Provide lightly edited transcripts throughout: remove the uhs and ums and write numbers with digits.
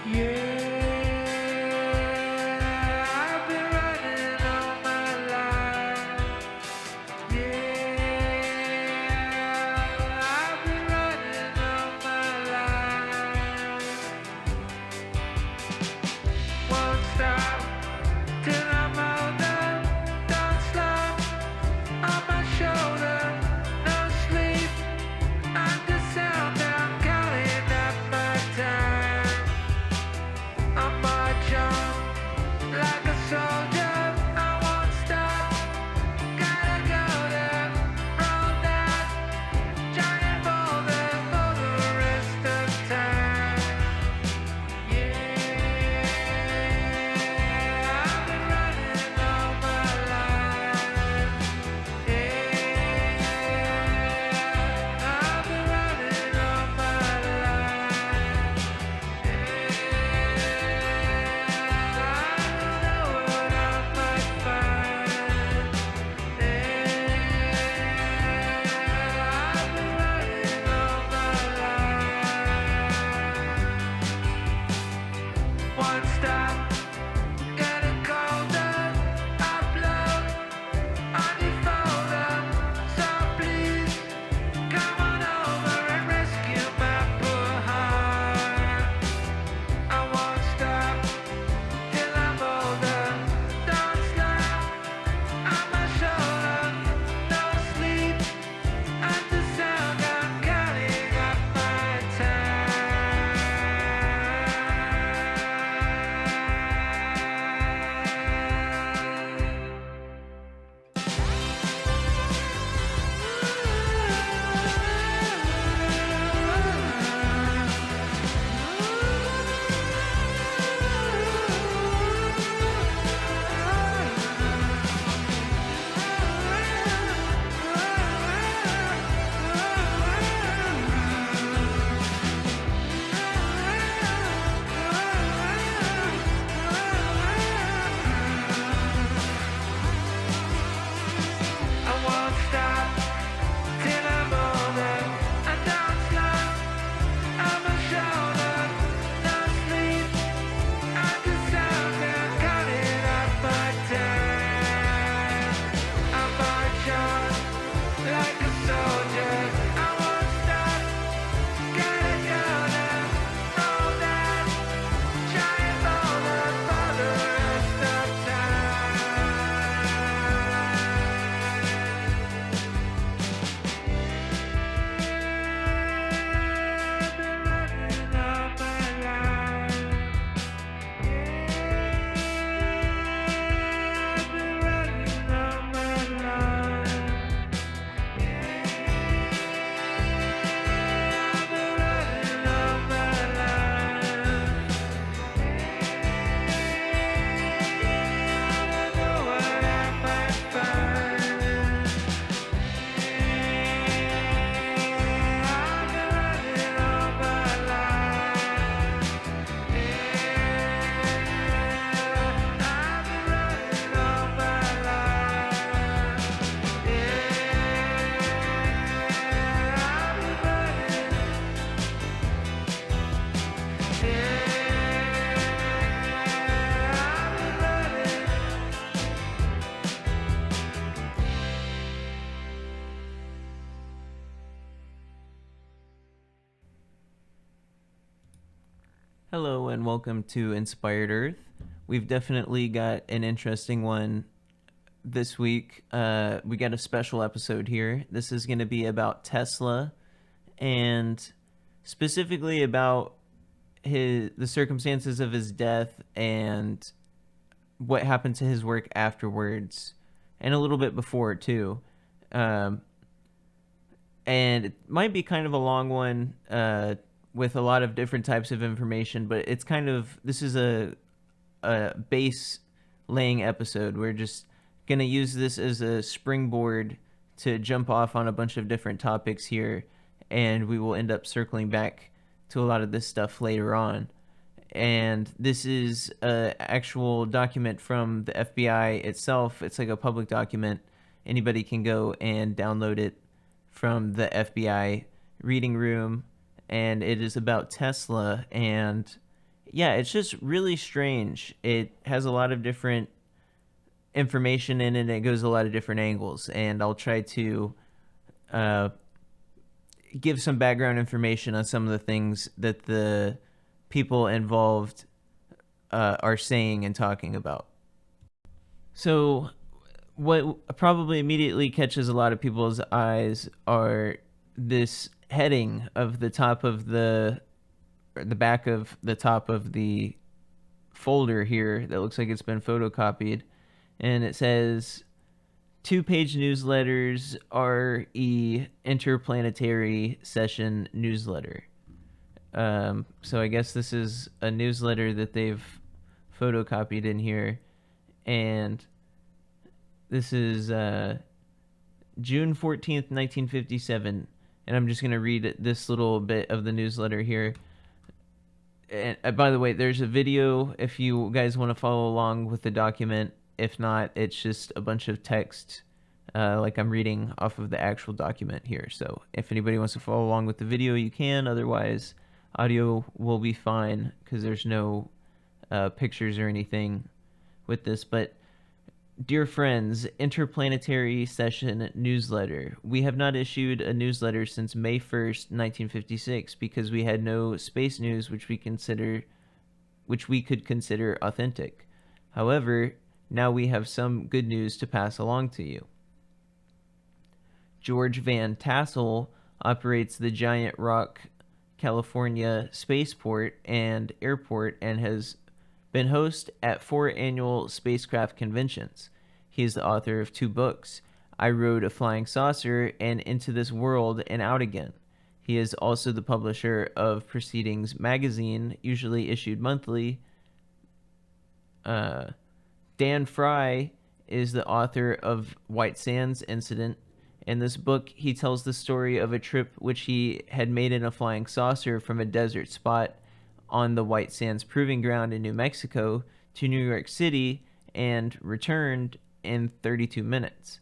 I've been running all my life. I've been running all my life. Won't stop till I'm older. Don't stop on my shoulder. No sleep. I'm the sound. I'm counting up my time. I march on like a soldier. I won't stop. Gotta go there. Roll that giant boulder for the rest of time. I've been running all my life. I've been running all my life. I don't know what I might find. I've been running all my life. One stop, getting colder. I blow on your folder. So please come on over and rescue my poor heart. I won't stop till I'm older. Don't stop on my shoulder. No sleep at the sound. I'm counting up my time. I won't stop till I'm older. I don't stop on my shoulder. No sleep at the sound. I'm counting up my time. I march on like a soldier. I won't stop. Gotta go there. Roll that giant boulder for the rest of time. I've been running all my life. I've been running all my life. I've been running all my life. I don't know what I might find. I've been running all my life. I've been running all my life. I've been running. Hello and welcome to Inspired Earth. We've definitely got an interesting one this week. We got a special episode here. This is going to be about Tesla and specifically about the circumstances of his death and what happened to his work afterwards and a little bit before too. And it might be kind of a long one with a lot of different types of information, but it's kind of, this is a base laying episode. We're just going to use this as a springboard to jump off on a bunch of different topics here, and we will end up circling back to a lot of this stuff later on. And this is an actual document from the FBI itself. It's like a public document. Anybody can go and download it from the FBI reading room, and it is about Tesla. And yeah, it's just really strange. It has a lot of different information in it, and it goes a lot of different angles. And I'll try to uh, give some background information on some of the things that the people involved are saying and talking about. So, what probably immediately catches a lot of people's eyes are this heading of the top of the back of the top of the folder here that looks like it's been photocopied, and it says 2-page newsletters RE interplanetary session newsletter. So I guess this is a newsletter that they've photocopied in here, and this is June 14th, 1957, and I'm just going to read this little bit of the newsletter here. And by the way, there's a video if you guys want to follow along with the document. If not, it's just a bunch of text, like I'm reading off of the actual document here. So if anybody wants to follow along with the video, you can. Otherwise, audio will be fine because there's no pictures or anything with this. But dear friends, Interplanetary Session Newsletter. We have not issued a newsletter since May 1st, 1956 because we had no space news which we could consider authentic. However, now we have some good news to pass along to you. George Van Tassel operates the Giant Rock, California spaceport and airport and has been host at 4 annual spacecraft conventions. He is the author of 2 books, I Rode a Flying Saucer and Into This World and Out Again. He is also the publisher of Proceedings magazine, usually issued monthly. Dan Fry is the author of White Sands Incident. In this book, he tells the story of a trip which he had made in a flying saucer from a desert spot on the White Sands Proving Ground in New Mexico to New York City and returned in 32 minutes.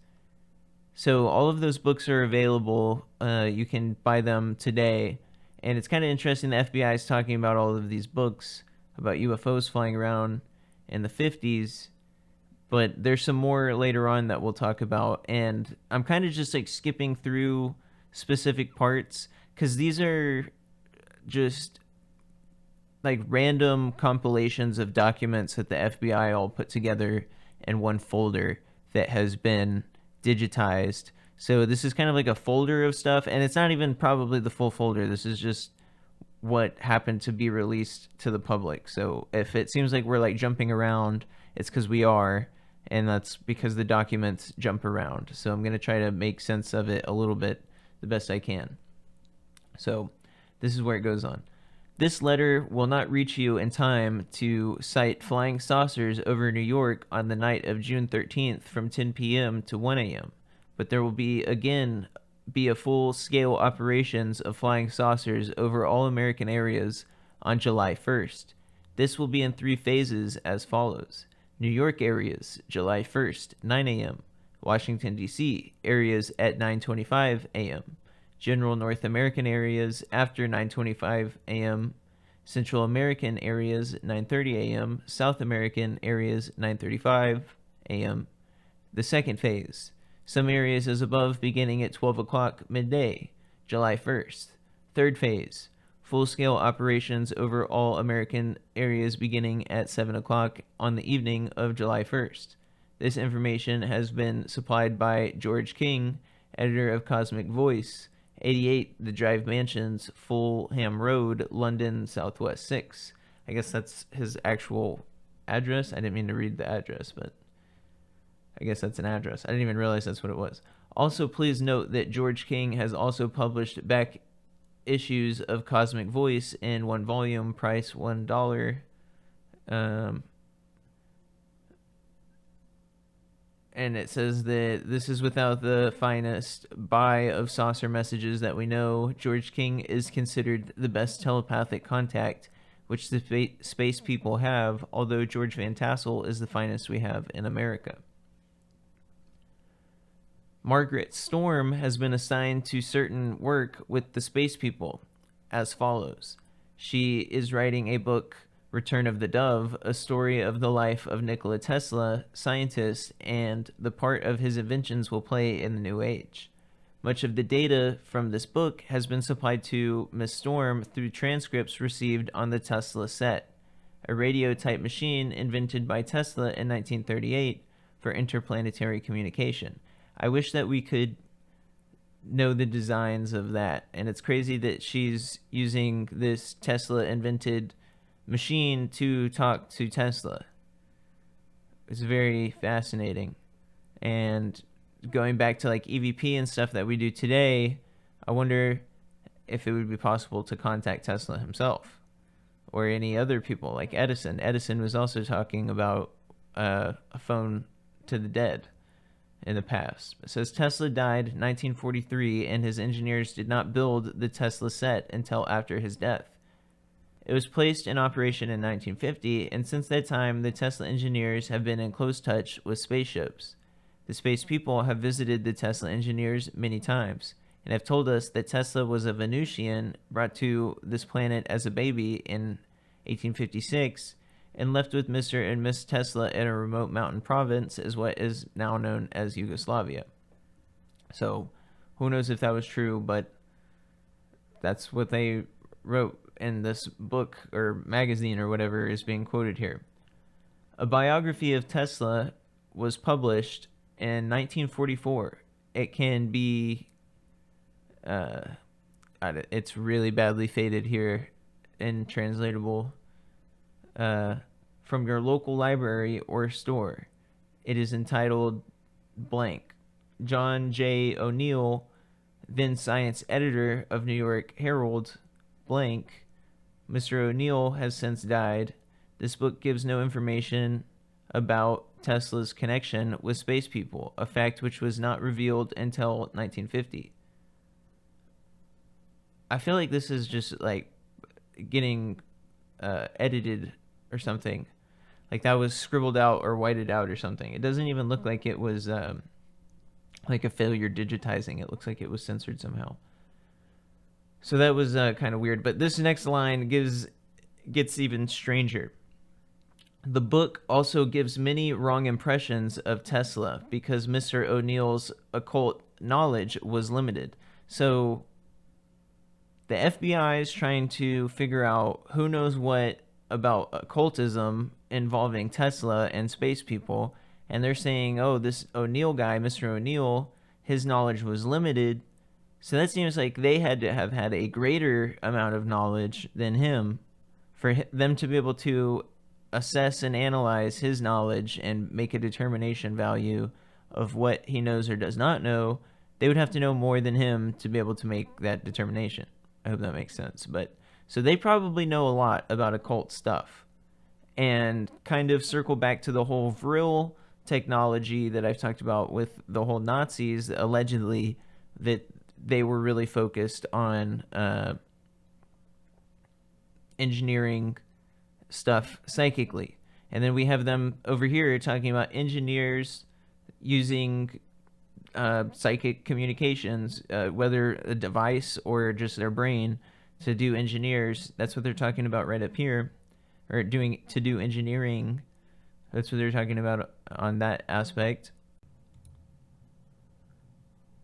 So all of those books are available. You can buy them today. And it's kind of interesting the FBI is talking about all of these books about UFOs flying around in the 50s. But there's some more later on that we'll talk about. And I'm kind of just like skipping through specific parts because these are just like random compilations of documents that the FBI all put together in one folder that has been digitized. So this is kind of like a folder of stuff, and it's not even probably the full folder. This is just what happened to be released to the public. So if it seems like we're like jumping around, it's because we are, and that's because the documents jump around. So I'm going to try to make sense of it a little bit the best I can. So this is where it goes on. This letter will not reach you in time to sight flying saucers over New York on the night of June 13th from 10 p.m. to 1 a.m., but there will be a full-scale operations of flying saucers over all American areas on July 1st. This will be in 3 phases as follows. New York areas, July 1st, 9 a.m. Washington, D.C. areas at 9:25 a.m. General North American areas after 9:25 a.m., Central American areas 9:30 a.m., South American areas 9:35 a.m. The second phase, some areas as above beginning at 12 o'clock midday, July 1st. Third phase, full-scale operations over all American areas beginning at 7 o'clock on the evening of July 1st. This information has been supplied by George King, editor of Cosmic Voice, 88 The Drive Mansions, Fulham Road, London, Southwest 6. I guess that's his actual address. I didn't mean to read the address, but I guess that's an address. I didn't even realize that's what it was. Also, please note that George King has also published back issues of Cosmic Voice in 1 volume, price $1. And it says that this is without the finest buy of saucer messages that we know. George King is considered the best telepathic contact which the space people have, although George Van Tassel is the finest we have in America. Margaret Storm has been assigned to certain work with the space people as follows. She is writing a book Return of the Dove, a story of the life of Nikola Tesla, scientist, and the part of his inventions will play in the new age. Much of the data from this book has been supplied to Miss Storm through transcripts received on the Tesla set, a radio-type machine invented by Tesla in 1938 for interplanetary communication. I wish that we could know the designs of that, and it's crazy that she's using this Tesla-invented machine to talk to Tesla. It's very fascinating. And going back to like EVP and stuff that we do today, I wonder if it would be possible to contact Tesla himself or any other people like Edison. Edison was also talking about a phone to the dead in the past. It says Tesla died 1943 and his engineers did not build the Tesla set until after his death. It was placed in operation in 1950, and since that time, the Tesla engineers have been in close touch with spaceships. The space people have visited the Tesla engineers many times, and have told us that Tesla was a Venusian brought to this planet as a baby in 1856, and left with Mr. and Miss Tesla in a remote mountain province as what is now known as Yugoslavia. So, who knows if that was true, but that's what they wrote in this book or magazine or whatever is being quoted here. A biography of Tesla was published in 1944. It can be it's really badly faded here and translatable from your local library or store. It is entitled blank. John J. O'Neill, then science editor of New York Herald, blank. Mr. O'Neill has since died. This book gives no information about Tesla's connection with space people, a fact which was not revealed until 1950. I feel like this is just like getting edited or something. Like that was scribbled out or whited out or something. It doesn't even look like it was like a failure digitizing. It looks like it was censored somehow. So that was kind of weird. But this next line gets even stranger. The book also gives many wrong impressions of Tesla because Mr. O'Neill's occult knowledge was limited. So the FBI is trying to figure out who knows what about occultism involving Tesla and space people. And they're saying, oh, this O'Neill guy, Mr. O'Neill, his knowledge was limited. So that seems like they had to have had a greater amount of knowledge than him for them to be able to assess and analyze his knowledge and make a determination value of what he knows or does not know. They would have to know more than him to be able to make that determination. I hope that makes sense. But so they probably know a lot about occult stuff. And kind of circle back to the whole Vril technology that I've talked about with the whole Nazis, allegedly that they were really focused on engineering stuff psychically. And then we have them over here talking about engineers using psychic communications, whether a device or just their brain to do engineers. That's what they're talking about right up here, or to do engineering. That's what they're talking about on that aspect.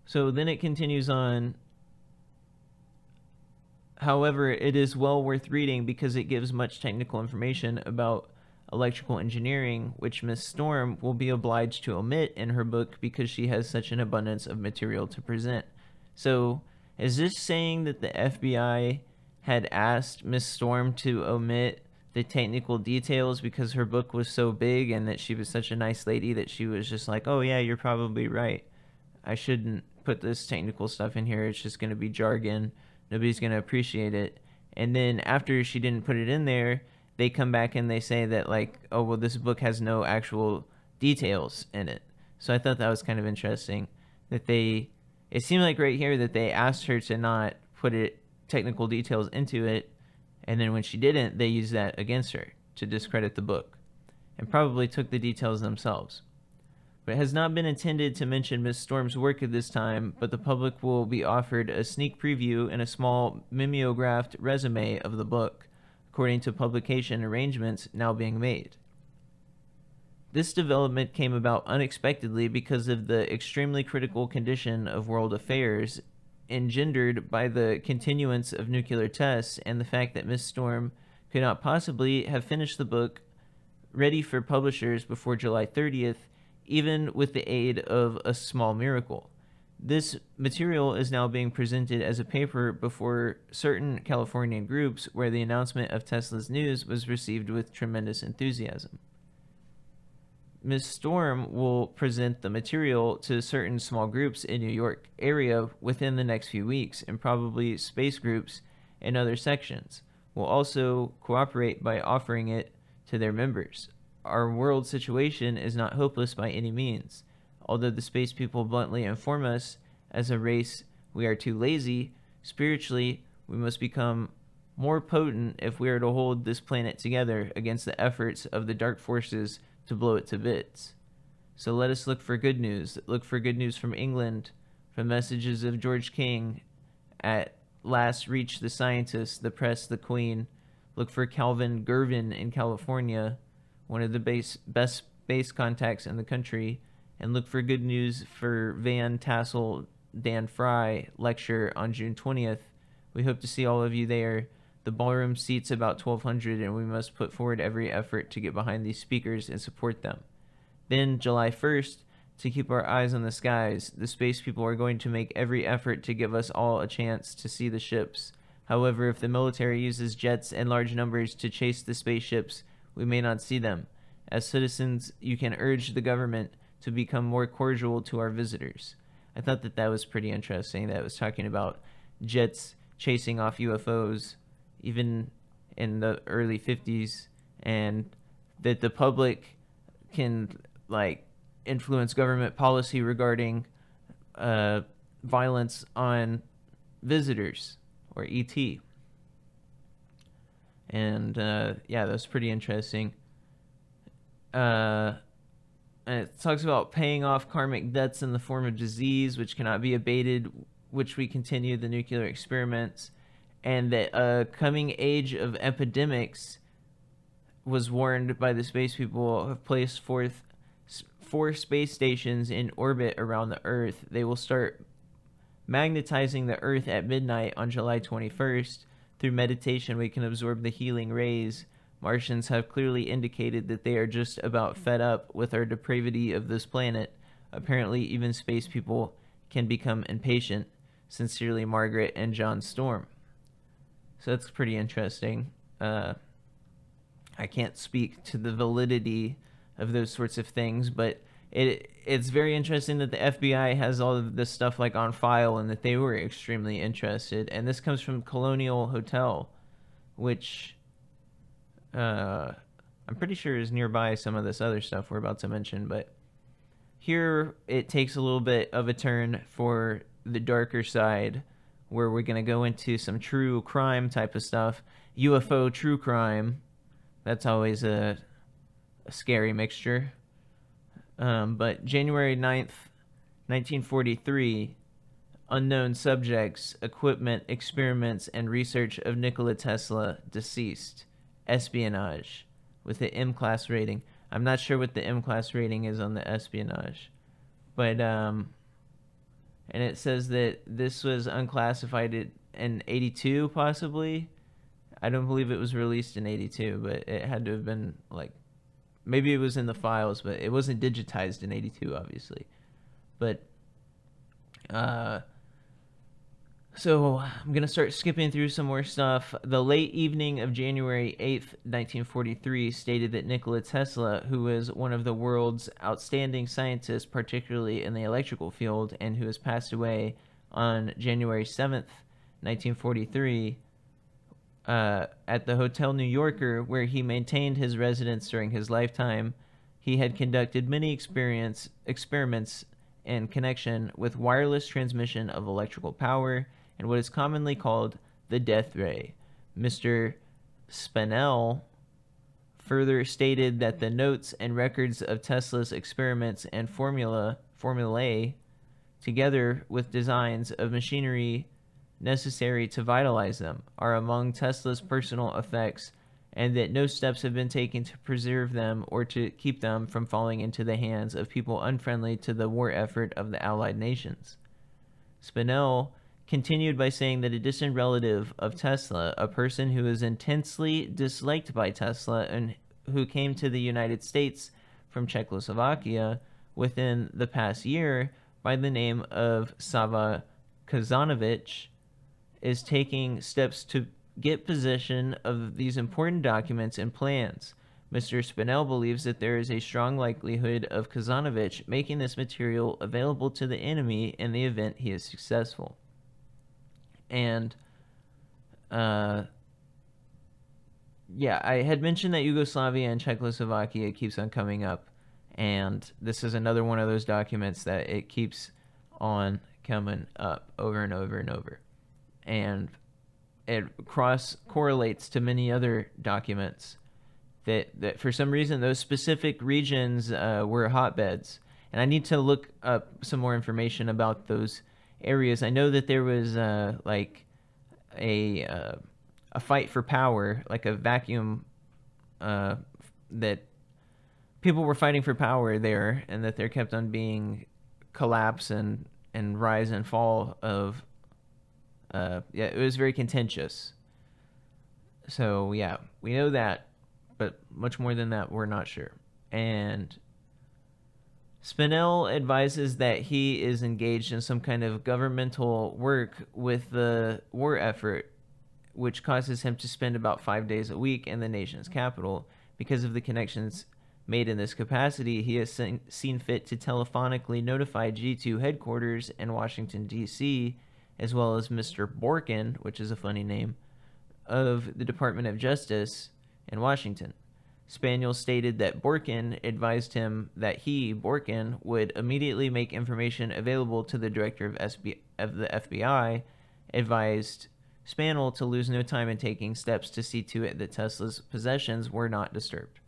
So then it continues on. However, it is well worth reading because it gives much technical information about electrical engineering, which Miss Storm will be obliged to omit in her book because she has such an abundance of material to present. So, is this saying that the FBI had asked Miss Storm to omit the technical details because her book was so big and that she was such a nice lady that she was just like, oh yeah, you're probably right. I shouldn't put this technical stuff in here. It's just going to be jargon. Nobody's going to appreciate it. And then after she didn't put it in there, they come back and they say that like, oh, well, this book has no actual details in it. So I thought that was kind of interesting that it seemed like right here that they asked her to not put technical details into it. And then when she didn't, they used that against her to discredit the book and probably took the details themselves. But it has not been intended to mention Miss Storm's work at this time, but the public will be offered a sneak preview and a small mimeographed resume of the book. according to publication arrangements now being made. This development came about unexpectedly because of the extremely critical condition of world affairs engendered by the continuance of nuclear tests and the fact that Miss Storm could not possibly have finished the book ready for publishers before July 30th, even with the aid of a small miracle. This material is now being presented as a paper before certain Californian groups where the announcement of Tesla's news was received with tremendous enthusiasm. Ms. Storm will present the material to certain small groups in New York area within the next few weeks, and probably space groups in other sections will also cooperate by offering it to their members. Our world situation is not hopeless by any means. Although the space people bluntly inform us, as a race, we are too lazy, spiritually, we must become more potent if we are to hold this planet together against the efforts of the dark forces to blow it to bits. So let us look for good news. Look for good news from England, from messages of George King, at last reach the scientists, the press, the Queen. Look for Calvin Gervin in California, one of the best space contacts in the country, and look for good news for Van Tassel Dan Fry lecture on June 20th. We hope to see all of you there. The ballroom seats about 1,200, and we must put forward every effort to get behind these speakers and support them. Then, July 1st, to keep our eyes on the skies, the space people are going to make every effort to give us all a chance to see the ships. However, if the military uses jets in large numbers to chase the spaceships, we may not see them. As citizens, you can urge the government to become more cordial to our visitors. I thought that was pretty interesting. That was talking about jets chasing off UFOs, even in the early 50s, and that the public can influence government policy regarding violence on visitors, or ET. And that's pretty interesting. And it talks about paying off karmic debts in the form of disease, which cannot be abated, which we continue the nuclear experiments, and that a coming age of epidemics was warned by the space people, have placed forth 4 space stations in orbit around the Earth. They will start magnetizing the Earth at midnight on July 21st. Through meditation, we can absorb the healing rays. Martians have clearly indicated that they are just about fed up with our depravity of this planet. Apparently, even space people can become impatient. Sincerely, Margaret and John Storm. So that's pretty interesting. I can't speak to the validity of those sorts of things, but it's very interesting that the FBI has all of this stuff on file, and that they were extremely interested. And this comes from Colonial Hotel, which I'm pretty sure is nearby some of this other stuff we're about to mention. But here it takes a little bit of a turn for the darker side, where we're going to go into some true crime type of stuff. UFO true crime. That's always a scary mixture. But January 9th, 1943, unknown subjects, equipment, experiments, and research of Nikola Tesla deceased. Espionage with the M-class rating. I'm not sure what the M-class rating is on the espionage. But, and it says that this was unclassified in 82, possibly. I don't believe it was released in 82, but it had to have been, maybe it was in the files, but it wasn't digitized in 82, obviously. But, so I'm going to start skipping through some more stuff. The late evening of January 8th, 1943, stated that Nikola Tesla, who was one of the world's outstanding scientists, particularly in the electrical field, and who has passed away on January 7th, 1943, at the Hotel New Yorker, where he maintained his residence during his lifetime, he had conducted many experiments in connection with wireless transmission of electrical power and what is commonly called the death ray. Mr. Spinell further stated that the notes and records of Tesla's experiments and formulae, together with designs of machinery necessary to vitalize them, are among Tesla's personal effects and that no steps have been taken to preserve them or to keep them from falling into the hands of people unfriendly to the war effort of the Allied nations. Spinell continued by saying that a distant relative of Tesla, a person who is intensely disliked by Tesla and who came to the United States from Czechoslovakia within the past year by the name of Sava Kazanovic, is taking steps to get possession of these important documents and plans. Mr. Spinell believes that there is a strong likelihood of Kazanovic making this material available to the enemy in the event he is successful. And, I had mentioned that Yugoslavia and Czechoslovakia keeps on coming up, and this is another one of those documents that it keeps on coming up over and over and over. And it correlates to many other documents that for some reason those specific regions were hotbeds. And I need to look up some more information about those areas. I know that there was a fight for power, like a vacuum, that people were fighting for power there, and that there kept on being collapse and rise and fall of it was very contentious. So we know that, but much more than that we're not sure. And Spinell advises that he is engaged in some kind of governmental work with the war effort, which causes him to spend about 5 days a week in the nation's capital. Because of the connections made in this capacity, he has seen fit to telephonically notify G2 headquarters in Washington, D.C., as well as Mr. Borkin, which is a funny name, of the Department of Justice in Washington. Spaniel stated that Borkin advised him that he, Borkin, would immediately make information available to the director of the FBI, advised Spaniel to lose no time in taking steps to see to it that Tesla's possessions were not disturbed.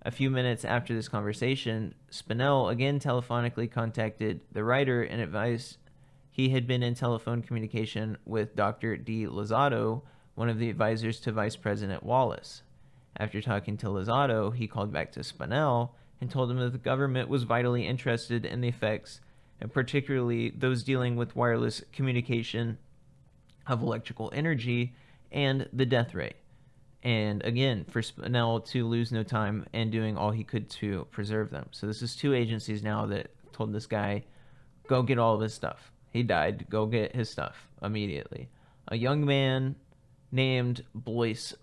A few minutes after this conversation, Spinell again telephonically contacted the writer and advised he had been in telephone communication with Dr. D. Lozado, one of the advisors to Vice President Wallace. After talking to Lozado, he called back to Spinell and told him that the government was vitally interested in the effects, and particularly those dealing with wireless communication of electrical energy and the death ray. And again, for Spinell to lose no time and doing all he could to preserve them. So this is two agencies now that told this guy, go get all of his stuff. He died. Go get his stuff immediately. A young man named Boyce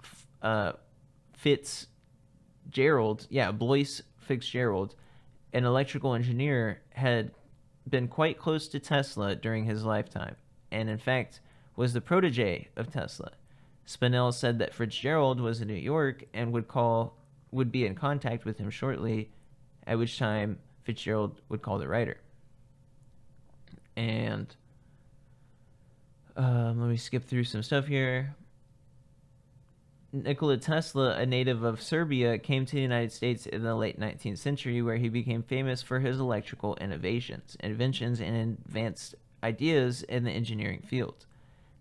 Fitzgerald, Boyce Fitzgerald, an electrical engineer, had been quite close to Tesla during his lifetime, and in fact was the protege of Tesla. Spinell said that Fitzgerald was in New York and would be in contact with him shortly, at which time Fitzgerald would call the writer. And let me skip through some stuff here. Nikola Tesla, a native of Serbia, came to the United States in the late 19th century, where he became famous for his electrical inventions, and advanced ideas in the engineering field.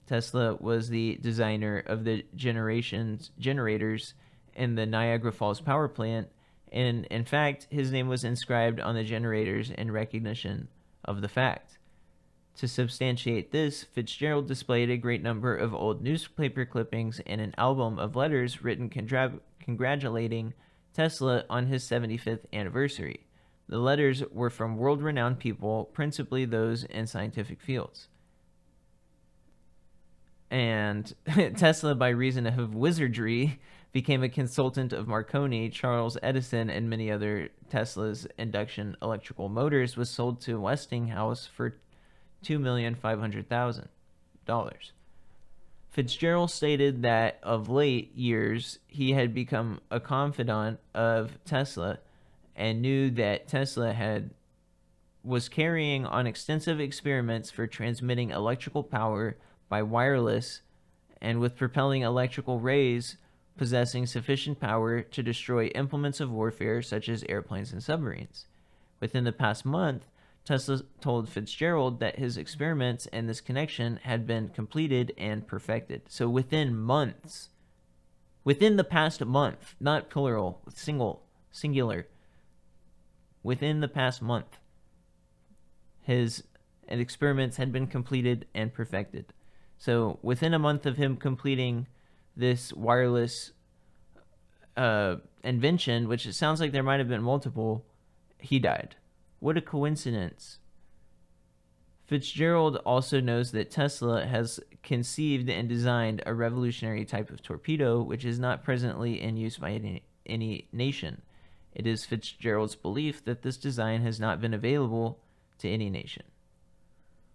Tesla was the designer of the generators in the Niagara Falls power plant, and in fact, his name was inscribed on the generators in recognition of the fact. To substantiate this, Fitzgerald displayed a great number of old newspaper clippings and an album of letters written congratulating Tesla on his 75th anniversary. The letters were from world-renowned people, principally those in scientific fields. And Tesla, by reason of wizardry, became a consultant of Marconi, Charles Edison, and many other. Tesla's induction electrical motors was sold to Westinghouse for $2,500,000. Fitzgerald stated that of late years he had become a confidant of Tesla and knew that Tesla was carrying on extensive experiments for transmitting electrical power by wireless and with propelling electrical rays possessing sufficient power to destroy implements of warfare such as airplanes and submarines. Within the past month, Tesla told Fitzgerald that his experiments in this connection had been completed and perfected. So within months, Within the past month, not plural, singular. Within the past month, his experiments had been completed and perfected. So within a month of him completing this wireless invention, which it sounds like there might have been multiple, he died. What a coincidence. Fitzgerald also knows that Tesla has conceived and designed a revolutionary type of torpedo, which is not presently in use by any nation. It is Fitzgerald's belief that this design has not been available to any nation.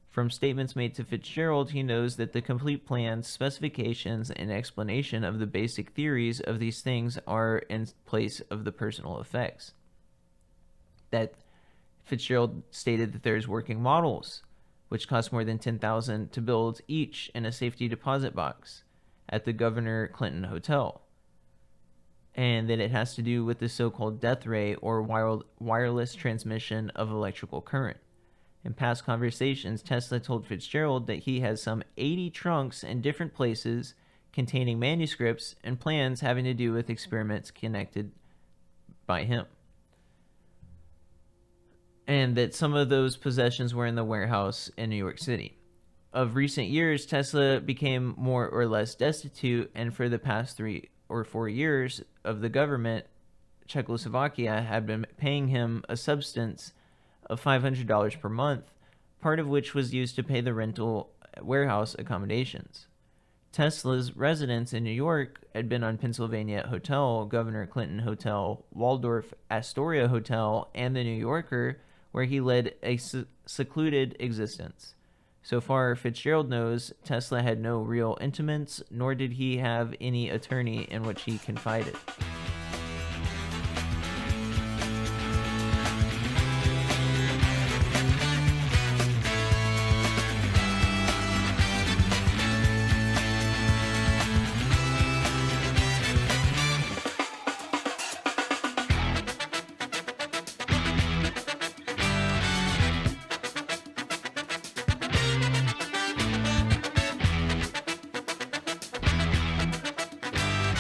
From statements made to Fitzgerald, he knows that the complete plans, specifications, and explanation of the basic theories of these things are in place of the personal effects. That Fitzgerald stated that there's working models, which cost more than $10,000 to build each in a safety deposit box at the Governor Clinton Hotel. And that it has to do with the so-called death ray or wireless transmission of electrical current. In past conversations, Tesla told Fitzgerald that he has some 80 trunks in different places containing manuscripts and plans having to do with experiments connected by him. And that some of those possessions were in the warehouse in New York City. Of recent years, Tesla became more or less destitute, and for the past 3 or 4 years of the government, Czechoslovakia had been paying him a substance of $500 per month, part of which was used to pay the rental warehouse accommodations. Tesla's residence in New York had been on Pennsylvania Hotel, Governor Clinton Hotel, Waldorf Astoria Hotel, and the New Yorker, where he led a secluded existence. So far, Fitzgerald knows Tesla had no real intimates, nor did he have any attorney in which he confided.